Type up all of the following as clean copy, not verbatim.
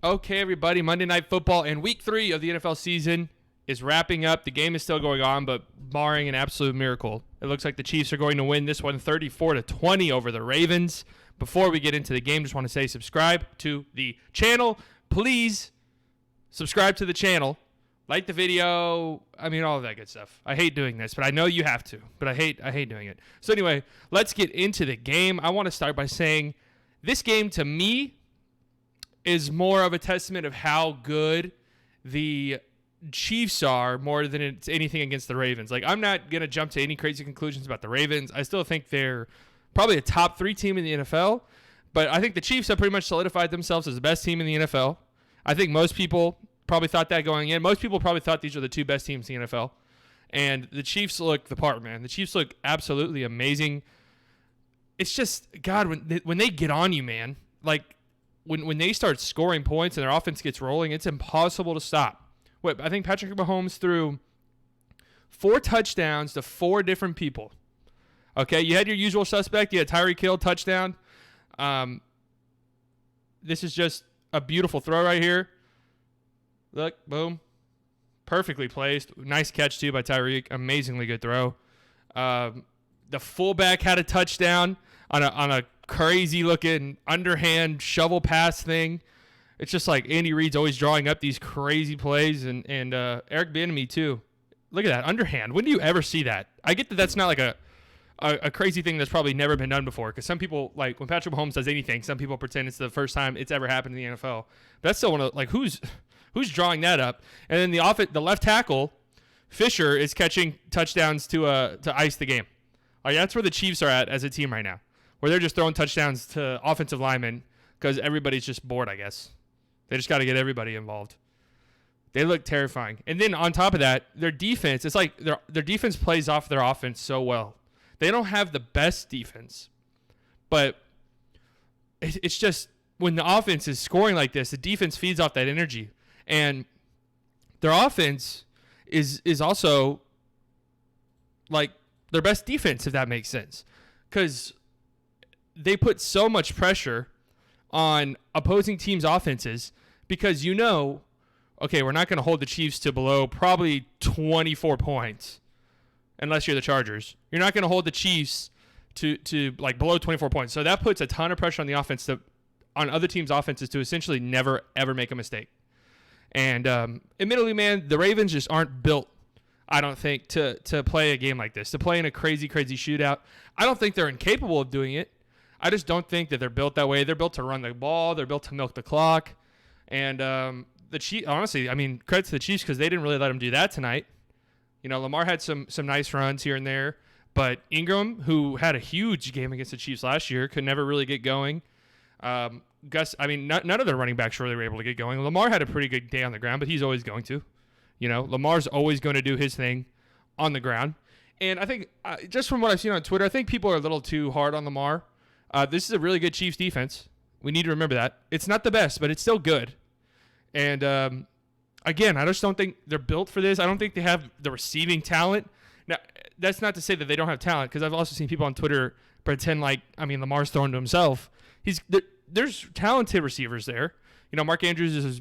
Okay, everybody, Monday Night Football and Week 3 of the NFL season is wrapping up. The game is still going on, but barring an absolute miracle, it looks like the Chiefs are going to win this one 34-20 over the Ravens. Before we get into the game, just want to say subscribe to the channel. Please subscribe to the channel. Like the video. I mean, all of that good stuff. I hate doing this, but I know you have to. But I hate doing it. So anyway, let's get into the game. I want to start by saying this game to me is more of a testament of how good the Chiefs are more than it's anything against the Ravens. Like, I'm not going to jump to any crazy conclusions about the Ravens. I still think they're probably a top 3 team in the NFL, but I think the Chiefs have pretty much solidified themselves as the best team in the NFL. I think most people probably thought that going in. Most people probably thought these were the 2 best teams in the NFL, and the Chiefs look the part, man. The Chiefs look absolutely amazing. It's just, God, when they get on you, man, like, when they start scoring points and their offense gets rolling, it's impossible to stop. I think Patrick Mahomes threw 4 touchdowns to 4 different people. Okay, you had your usual suspect. You had Tyreek Hill, touchdown. This is just a beautiful throw right here. Look, boom. Perfectly placed. Nice catch, too, by Tyreek. Amazingly good throw. The fullback had a touchdown on a crazy-looking underhand shovel pass thing. It's just like Andy Reid's always drawing up these crazy plays, and Eric Bieniemy too. Look at that underhand. When do you ever see that? I get that that's not like a crazy thing that's probably never been done before, because some people, like when Patrick Mahomes does anything, some people pretend it's the first time it's ever happened in the NFL. But that's still one of, like, who's drawing that up? And then the left tackle, Fisher, is catching touchdowns to ice the game. Like, that's where the Chiefs are at as a team right now, where they're just throwing touchdowns to offensive linemen because everybody's just bored, I guess. They just got to get everybody involved. They look terrifying. And then on top of that, their defense, it's like their defense plays off their offense so well. They don't have the best defense, but it's just when the offense is scoring like this, the defense feeds off that energy. And their offense is also like their best defense, if that makes sense, because they put so much pressure on opposing teams' offenses because okay, we're not going to hold the Chiefs to below probably 24 points unless you're the Chargers. You're not going to hold the Chiefs to like below 24 points. So that puts a ton of pressure on the offense on other teams' offenses to essentially never, ever make a mistake. And admittedly, man, the Ravens just aren't built, I don't think, to play a game like this, to play in a crazy, crazy shootout. I don't think they're incapable of doing it. I just don't think that they're built that way. They're built to run the ball. They're built to milk the clock. And the Chiefs, honestly, I mean, credit to the Chiefs because they didn't really let them do that tonight. You know, Lamar had some nice runs here and there, but Ingram, who had a huge game against the Chiefs last year, could never really get going. None of their running backs really were able to get going. Lamar had a pretty good day on the ground, but he's always going to. You know, Lamar's always going to do his thing on the ground. And I think, just from what I've seen on Twitter, I think people are a little too hard on Lamar. This is a really good Chiefs defense. We need to remember that. It's not the best, but it's still good. And, again, I just don't think they're built for this. I don't think they have the receiving talent. Now, that's not to say that they don't have talent, because I've also seen people on Twitter pretend like, I mean, Lamar's throwing to himself. There's talented receivers there. You know, Mark Andrews is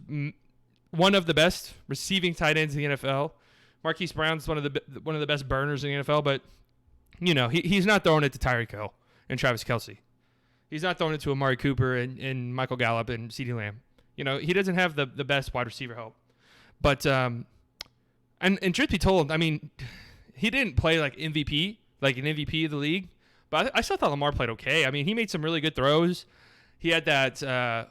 one of the best receiving tight ends in the NFL. Marquise Brown's one of the best burners in the NFL, but, you know, he's not throwing it to Tyreek Hill and Travis Kelce. He's not throwing it to Amari Cooper and Michael Gallup and CeeDee Lamb. You know, he doesn't have the best wide receiver help. But, and truth be told, I mean, he didn't play like an MVP of the league. But I still thought Lamar played okay. I mean, he made some really good throws. He had that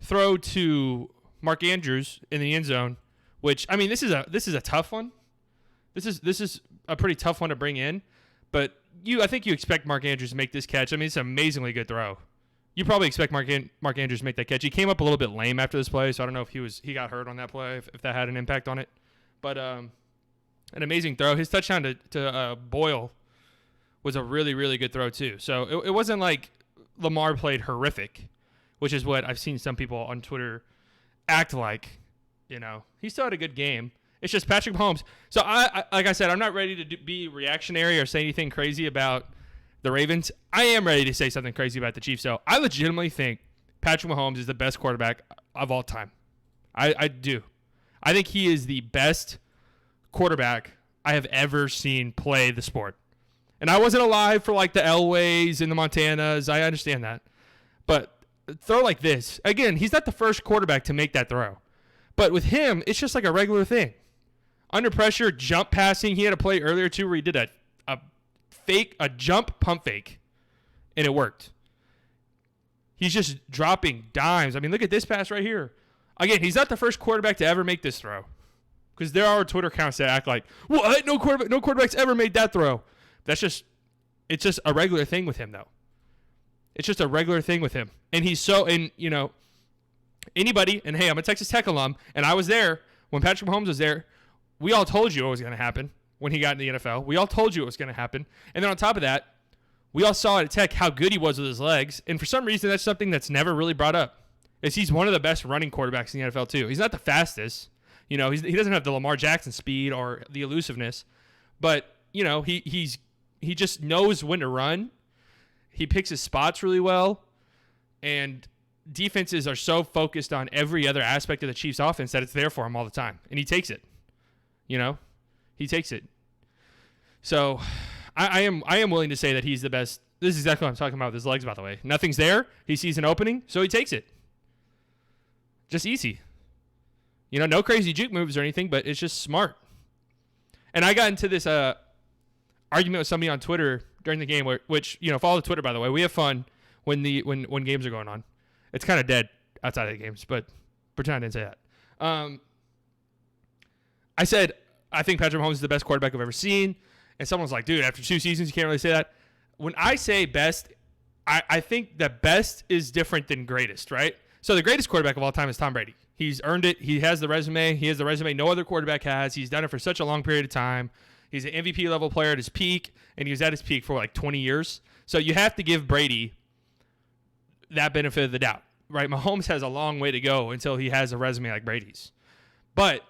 throw to Mark Andrews in the end zone, which, I mean, this is a tough one. This is a pretty tough one to bring in. But I think you expect Mark Andrews to make this catch. I mean, it's an amazingly good throw. You probably expect Mark Andrews to make that catch. He came up a little bit lame after this play, so I don't know if he got hurt on that play, if that had an impact on it. But an amazing throw. His touchdown to Boyle was a really, really good throw too. So it wasn't like Lamar played horrific, which is what I've seen some people on Twitter act like. You know, he still had a good game. It's just Patrick Mahomes. So I like I said, I'm not ready to be reactionary or say anything crazy about the Ravens. I am ready to say something crazy about the Chiefs, though. I legitimately think Patrick Mahomes is the best quarterback of all time. I do. I think he is the best quarterback I have ever seen play the sport. And I wasn't alive for like the Elways and the Montanas. I understand that. But throw like this. Again, he's not the first quarterback to make that throw. But with him, it's just like a regular thing. Under pressure, jump passing. He had a play earlier too where he did a jump pump fake, and it worked. He's just dropping dimes. I mean, look at this pass right here. Again, he's not the first quarterback to ever make this throw. Because there are Twitter accounts that act like, what? No quarterback's ever made that throw. It's just a regular thing with him, though. It's just a regular thing with him. And he's anybody, and hey, I'm a Texas Tech alum, and I was there when Patrick Mahomes was there. We all told you what was going to happen when he got in the NFL. We all told you it was going to happen. And then on top of that, we all saw at Tech how good he was with his legs. And for some reason, that's something that's never really brought up. He's one of the best running quarterbacks in the NFL, too. He's not the fastest. He doesn't have the Lamar Jackson speed or the elusiveness. But, he just knows when to run. He picks his spots really well. And defenses are so focused on every other aspect of the Chiefs' offense that it's there for him all the time. And he takes it. He takes it. So I am willing to say that he's the best. This is exactly what I'm talking about with his legs, by the way. Nothing's there. He sees an opening, so he takes it. Just easy. No crazy juke moves or anything, but it's just smart. And I got into this argument with somebody on Twitter during the game, which follow Twitter, by the way. We have fun when games are going on. It's kind of dead outside of the games, but pretend I didn't say that. I said, I think Patrick Mahomes is the best quarterback I've ever seen. And someone's like, dude, after 2 seasons, you can't really say that. When I say best, I think that best is different than greatest, right? So the greatest quarterback of all time is Tom Brady. He's earned it. He has the resume. He has the resume no other quarterback has. He's done it for such a long period of time. He's an MVP level player at his peak, and he was at his peak for like 20 years. So you have to give Brady that benefit of the doubt, right? Mahomes has a long way to go until he has a resume like Brady's. But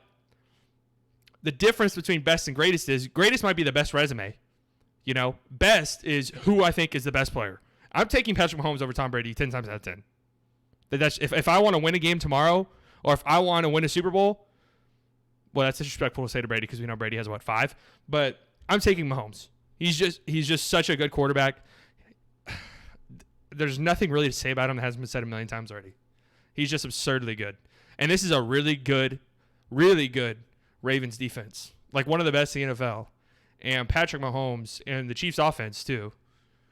the difference between best and greatest is greatest might be the best resume. Best is who I think is the best player. I'm taking Patrick Mahomes over Tom Brady 10 times out of 10. If I want to win a game tomorrow, or if I want to win a Super Bowl, well, that's disrespectful to say to Brady because we know Brady has 5, but I'm taking Mahomes. He's just such a good quarterback. There's nothing really to say about him that hasn't been said a million times already. He's just absurdly good. And this is a really good Ravens defense. Like one of the best in the NFL. And Patrick Mahomes and the Chiefs offense too.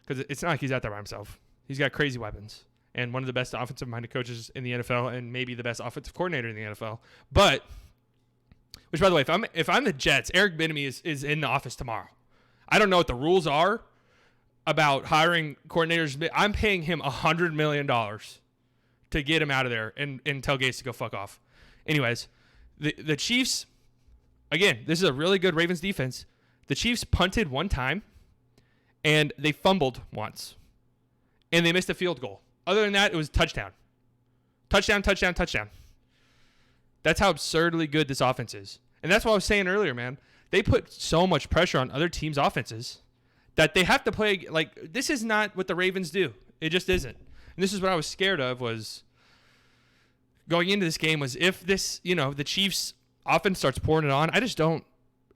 Because it's not like he's out there by himself. He's got crazy weapons. And one of the best offensive-minded coaches in the NFL and maybe the best offensive coordinator in the NFL. But, which by the way, if I'm the Jets, Eric Bieniemy is in the office tomorrow. I don't know what the rules are about hiring coordinators. I'm paying him $100 million to get him out of there and tell Gase to go fuck off. Anyways, the Chiefs, again, this is a really good Ravens defense. The Chiefs punted one time, and they fumbled once. And they missed a field goal. Other than that, it was touchdown. Touchdown. That's how absurdly good this offense is. And that's what I was saying earlier, man. They put so much pressure on other teams' offenses that they have to play. Like, this is not what the Ravens do. It just isn't. And this is what I was scared of was going into this game was if this, the Chiefs' offense starts pouring it on, I just don't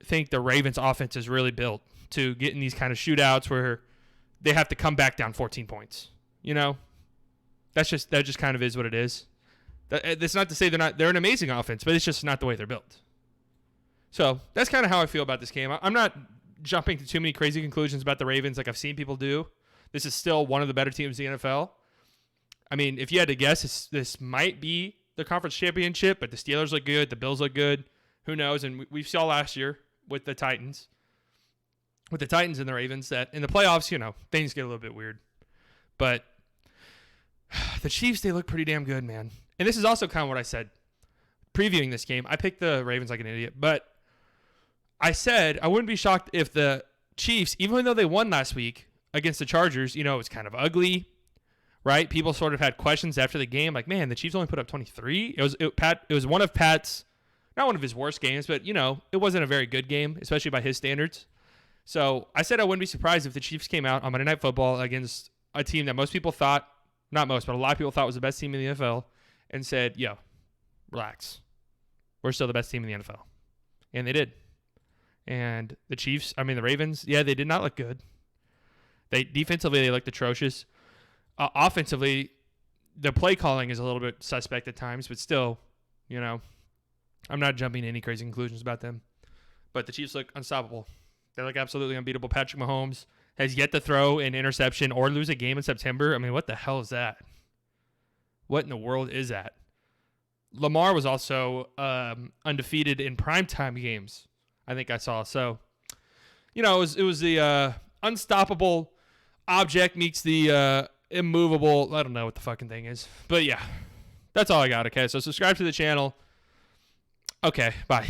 think the Ravens' offense is really built to get in these kind of shootouts where they have to come back down 14 points. That just kind of is what it is. That's not to say they're an amazing offense, but it's just not the way they're built. So that's kind of how I feel about this game. I'm not jumping to too many crazy conclusions about the Ravens like I've seen people do. This is still one of the better teams in the NFL. I mean, if you had to guess, this might be the conference championship, but the Steelers look good. The Bills look good. Who knows? And we saw last year with the Titans. With the Titans and the Ravens that in the playoffs, things get a little bit weird. But the Chiefs, they look pretty damn good, man. And this is also kind of what I said previewing this game. I picked the Ravens like an idiot, but I said I wouldn't be shocked if the Chiefs, even though they won last week against the Chargers, it was kind of ugly, right? People sort of had questions after the game, like, man, the Chiefs only put up 23. It was one of Pat's, not one of his worst games, but, it wasn't a very good game, especially by his standards. So I said I wouldn't be surprised if the Chiefs came out on Monday Night Football against a team that most people thought, not most, but a lot of people thought was the best team in the NFL, and said, yo, relax. We're still the best team in the NFL. And they did. And the Ravens, yeah, they did not look good. Defensively, they looked atrocious. Offensively, the play calling is a little bit suspect at times, but still, I'm not jumping to any crazy conclusions about them. But the Chiefs look unstoppable. They look absolutely unbeatable. Patrick Mahomes has yet to throw an interception or lose a game in September. I mean, what the hell is that? What in the world is that? Lamar was also undefeated in primetime games, I think I saw. So, it was the unstoppable object meets the immovable. I don't know what the fucking thing is. But yeah, that's all I got. Okay, so subscribe to the channel. Okay, bye.